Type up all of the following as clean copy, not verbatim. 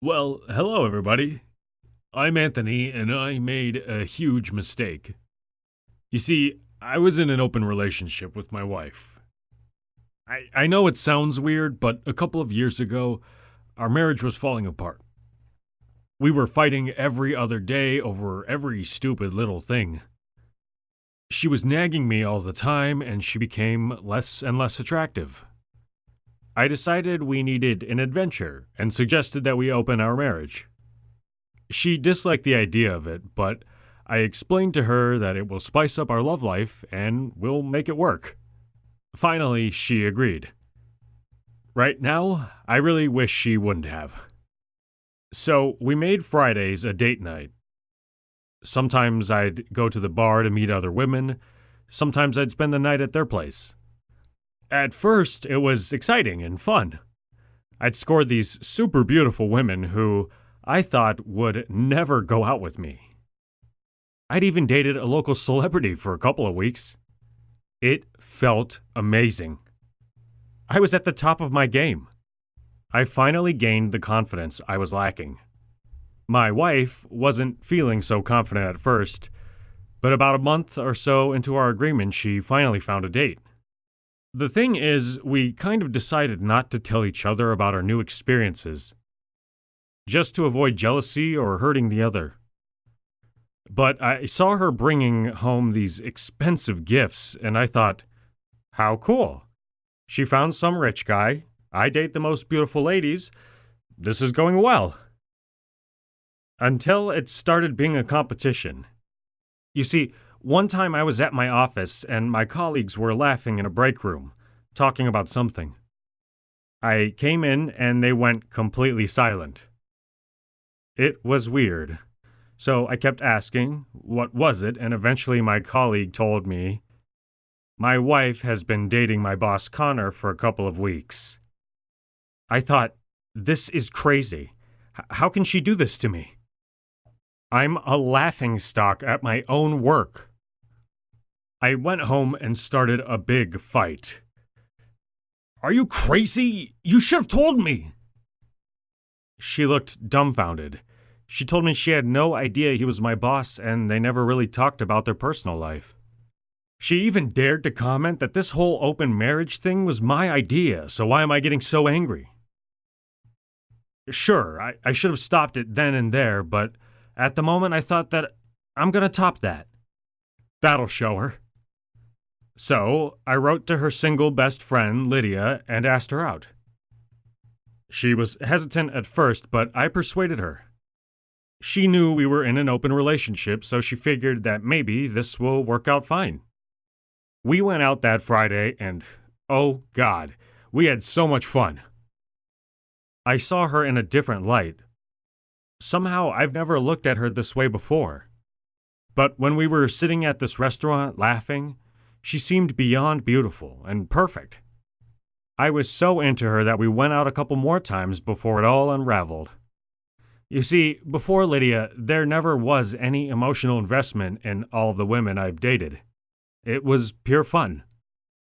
Well, hello everybody. I'm Anthony, and I made a huge mistake. You see, I was in an open relationship with my wife. I know it sounds weird, but a couple of years ago, our marriage was falling apart. We were fighting every other day over every stupid little thing. She was nagging me all the time, and she became less and less attractive. I decided we needed an adventure and suggested that we open our marriage. She disliked the idea of it, but I explained to her that it will spice up our love life and we'll make it work. Finally, she agreed. Right now, I really wish she wouldn't have. So, we made Fridays a date night. Sometimes I'd go to the bar to meet other women, sometimes I'd spend the night at their place. At first, it was exciting and fun. I'd scored these super beautiful women who I thought would never go out with me. I'd even dated a local celebrity for a couple of weeks. It felt amazing. I was at the top of my game. I finally gained the confidence I was lacking. My wife wasn't feeling so confident at first, but about a month or so into our agreement, she finally found a date. The thing is, we kind of decided not to tell each other about our new experiences, just to avoid jealousy or hurting the other. But I saw her bringing home these expensive gifts, and I thought, how cool. She found some rich guy. I date the most beautiful ladies. This is going well. Until it started being a competition. You see, one time I was at my office and my colleagues were laughing in a break room, talking about something. I came in and they went completely silent. It was weird. So I kept asking, what was it? And eventually my colleague told me, my wife has been dating my boss Connor for a couple of weeks. I thought, this is crazy. How can she do this to me? I'm a laughingstock at my own work. I went home and started a big fight. Are you crazy? You should have told me. She looked dumbfounded. She told me she had no idea he was my boss and they never really talked about their personal life. She even dared to comment that this whole open marriage thing was my idea, so why am I getting so angry? Sure, I should have stopped it then and there, but at the moment I thought that I'm gonna top that. That'll show her. So, I wrote to her single best friend, Lydia, and asked her out. She was hesitant at first, but I persuaded her. She knew we were in an open relationship, so she figured that maybe this will work out fine. We went out that Friday, and oh God, we had so much fun. I saw her in a different light. Somehow, I've never looked at her this way before. But when we were sitting at this restaurant laughing, she seemed beyond beautiful and perfect. I was so into her that we went out a couple more times before it all unraveled. You see, before Lydia, there never was any emotional investment in all of the women I've dated. It was pure fun.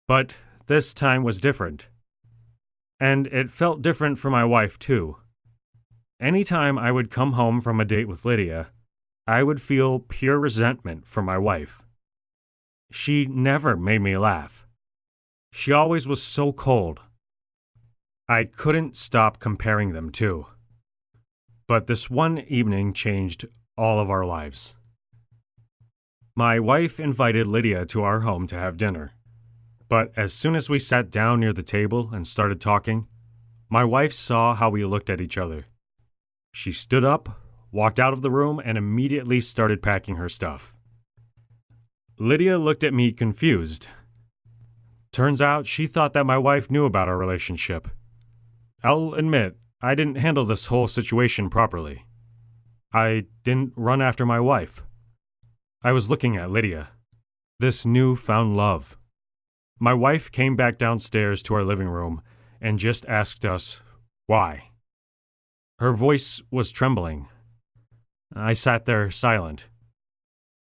But this time was different. And it felt different for my wife, too. Anytime I would come home from a date with Lydia, I would feel pure resentment for my wife. She never made me laugh. She always was so cold. I couldn't stop comparing them, too. But this one evening changed all of our lives. My wife invited Lydia to our home to have dinner. But as soon as we sat down near the table and started talking, my wife saw how we looked at each other. She stood up, walked out of the room, and immediately started packing her stuff. Lydia looked at me confused. Turns out she thought that my wife knew about our relationship. I'll admit, I didn't handle this whole situation properly. I didn't run after my wife. I was looking at Lydia. This newfound love. My wife came back downstairs to our living room and just asked us, why? Her voice was trembling. I sat there silent.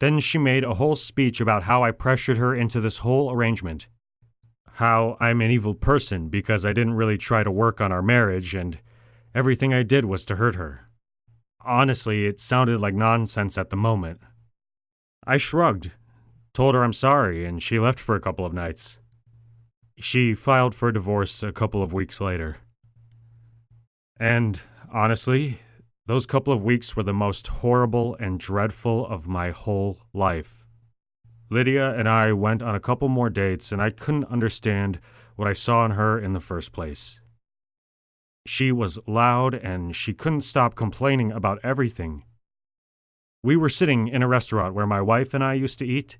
Then she made a whole speech about how I pressured her into this whole arrangement. How I'm an evil person because I didn't really try to work on our marriage, and everything I did was to hurt her. Honestly, it sounded like nonsense at the moment. I shrugged, told her I'm sorry, and she left for a couple of nights. She filed for divorce a couple of weeks later. And, honestly, those couple of weeks were the most horrible and dreadful of my whole life. Lydia and I went on a couple more dates, and I couldn't understand what I saw in her in the first place. She was loud, and she couldn't stop complaining about everything. We were sitting in a restaurant where my wife and I used to eat,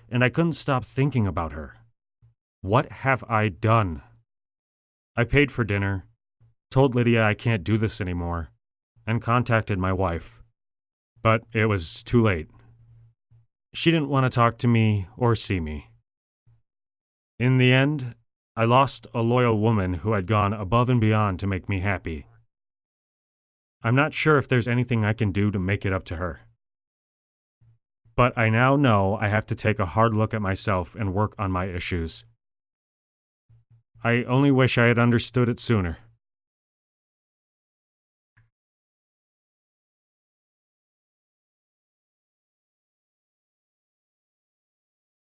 and I couldn't stop thinking about her. What have I done? I paid for dinner, told Lydia I can't do this anymore, and contacted my wife. But it was too late. She didn't want to talk to me or see me. In the end, I lost a loyal woman who had gone above and beyond to make me happy. I'm not sure if there's anything I can do to make it up to her. But I now know I have to take a hard look at myself and work on my issues. I only wish I had understood it sooner.